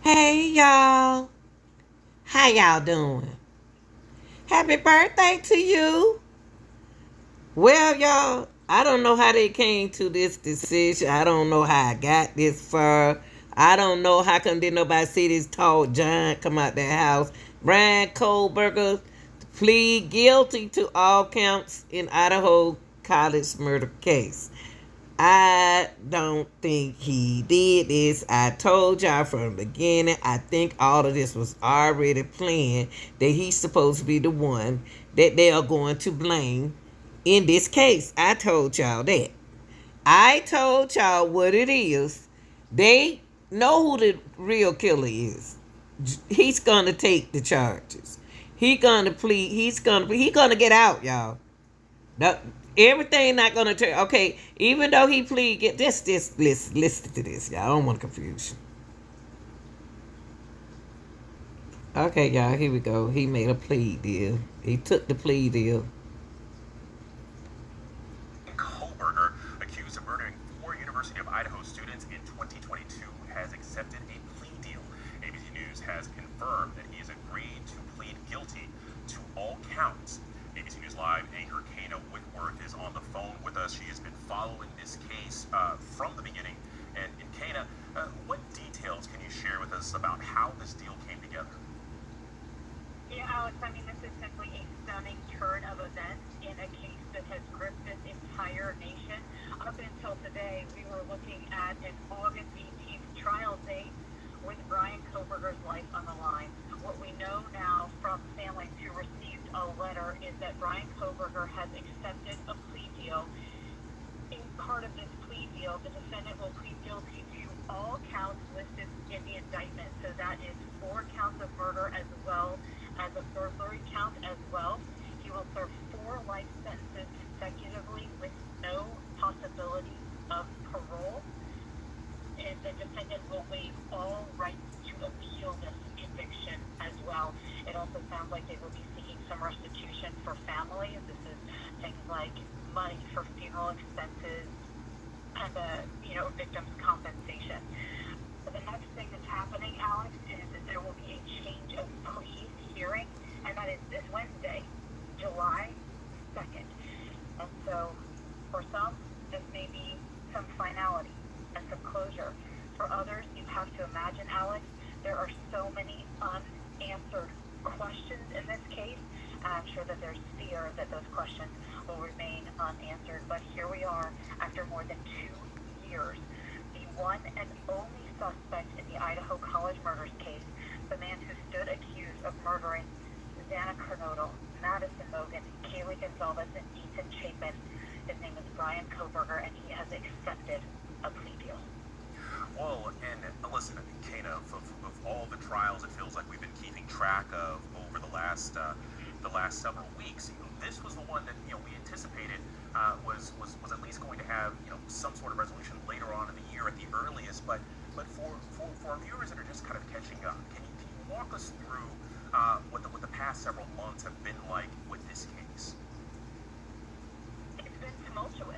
Hey y'all, how y'all doing? Happy birthday to you. Well, y'all, I don't know how they came to this decision. I don't know how I got this far. I don't know how come did nobody see this tall giant come out their house. Bryan Kohberger plead guilty to all counts in Idaho college murder case. I don't think he did this. I told y'all from the beginning. I think all of this was already planned. That he's supposed to be the one that they are going to blame in this case. I told y'all that. I told y'all what it is. They know who the real killer is. He's gonna take the charges. He gonna plead. He gonna get out, y'all. No, everything not gonna turn okay. Even though he plead, get this listen to this, y'all. I don't want to confuse you. Okay, y'all. Here we go. He made a plea deal. He took the plea deal. Kohberger, accused of murdering four University of Idaho students in 2022, has accepted a plea deal. ABC News has confirmed that he has agreed to plead guilty to all counts. ABC News Live anchor Kana Whitworth is on the phone with us. She has been following this case from the beginning. And Kana, what details can you share with us about how this deal came together? Yeah, Alex, I mean, this is simply a stunning turn of events in a case that has gripped this entire nation. Up until today, we were looking at an August 18th trial date with Bryan Kohberger's life on the line. What we know now from families who received a letter is that Bryan Kohberger has accepted a plea deal. In part of this plea deal, the defendant will plead guilty to all counts listed in the indictment. So that is 4 counts of murder as well as a burglary count as well. He will serve 4 life sentences consecutively with no possibility of parole. And the defendant will waive all rights to appeal this conviction as well. It also sounds like they will be seeking some restitution for families. This is things like money for funeral expenses and victims' compensation. But the next thing that's happening, Alex, is that there will be a change of plea hearing, and that is this Wednesday, July 2nd. And so, for some, this may be some finality and some closure. For others, you have to imagine, Alex, there are so many unanswered questions in this case, and I'm sure that there's fear that those questions will remain unanswered. But here we are, after more than 2 years, the one and only suspect in the Idaho college murders case, the man who stood accused of murdering Susanna Kernodle, Madison Mogan, Kaylee Gonzalez, and Ethan Chapin. His name is Bryan Kohberger, and he has accepted a plea deal. Well, and listen, Kana, of all the trials, it feels like we've been keeping track of over the last several weeks. This was the one that we anticipated was at least going to have some sort of resolution later on in the year at the earliest. But for our viewers that are just kind of catching up, can you walk us through what the past several months have been like with this case? It's been tumultuous.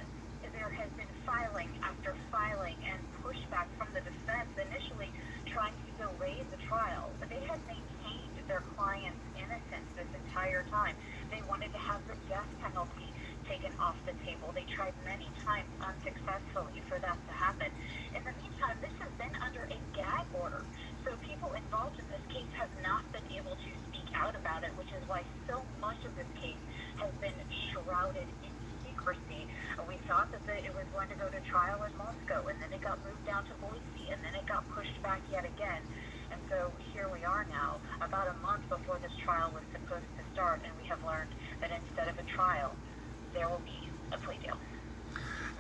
There has been filing after filing and pushback from the defense, initially trying to delay the trial. But they had maintained their client's innocence this entire time. They wanted to have the death penalty taken off the table. They tried many times unsuccessfully for that to happen. In the meantime, this has been under a gag order. So people involved in this case have not been able to speak out about it, which is why so much of this case has been shrouded in secrecy. We thought that it was going to go to trial in Moscow, and then it got moved down to Boise, and then it got pushed back yet again. And so here we are now, about a month before this trial was supposed to start, and we have learned that instead of a trial, there will be a plea deal.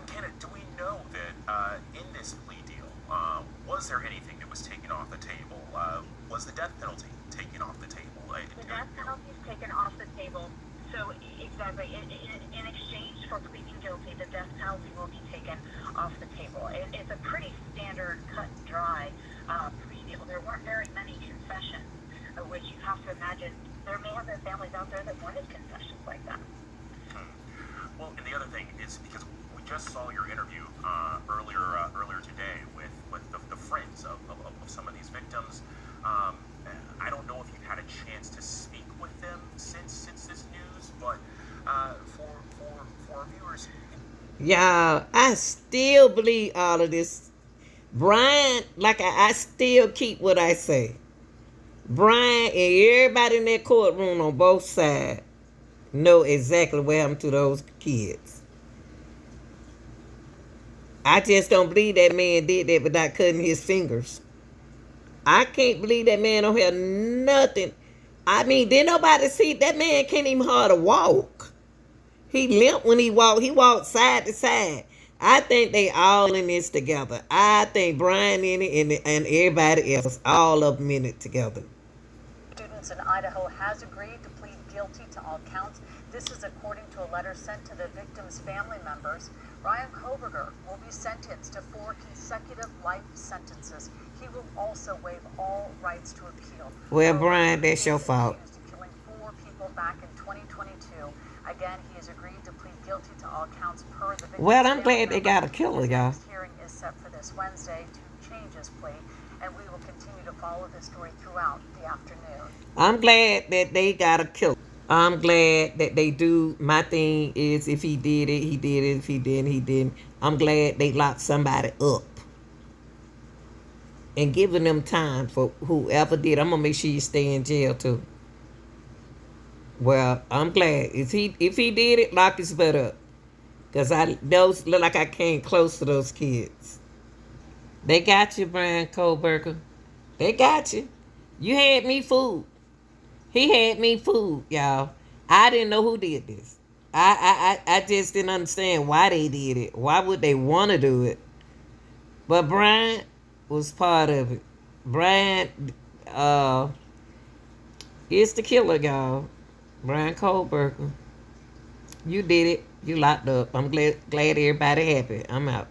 Kana, do we know that in this plea deal, was there anything that was taken off the table? Was the death penalty taken off the table? The death penalty is taken off the table. So exactly, in exchange for pleading guilty, the death penalty will be taken off the table. It's a pretty standard, cut and dry plea deal. There weren't very many confessions, which you have to imagine there may have been families out there that wanted confessions like that. Well, and the other thing is because we just saw your interview earlier today with the friends of some of these victims. Y'all, I still believe all of this. Bryan, like I still keep what I say. Bryan and everybody in that courtroom on both sides know exactly what happened to those kids. I just don't believe that man did that without cutting his fingers. I can't believe that man don't have nothing. I mean, did nobody see that man can't even hardly walk. He limp when he walk. He walked side to side. I think they all in this together. I think Bryan in it and everybody else, all of them in it together. Students in Idaho has agreed to plead guilty to all counts. This is according to a letter sent to the victims' family members. Ryan Kohberger will be sentenced to 4 consecutive life sentences. He will also waive all rights to appeal. Well, Bryan, that's your fault. Killing 4 people back in 2022. Again, he has agreed to plead guilty to all counts per the victims' Well, I'm glad they got a killer, y'all. His hearing is set for this Wednesday to change his plea, and we will continue to follow this story throughout the afternoon. I'm glad that they got a killer. I'm glad that they do. My thing is, if he did it, he did it. If he didn't, he didn't. I'm glad they locked somebody up and giving them time for whoever did. I'm gonna make sure you stay in jail too. Well, I'm glad if he did it, lock his butt up, cause those look like I came close to those kids. They got you, Bryan Kohberger. They got you. You had me fooled. He had me fooled, y'all. I didn't know who did this. I just didn't understand why they did it. Why would they want to do it? But Bryan was part of it. Bryan is the killer, y'all. Bryan Kohberger. You did it. You locked up. I'm glad everybody happy. I'm out.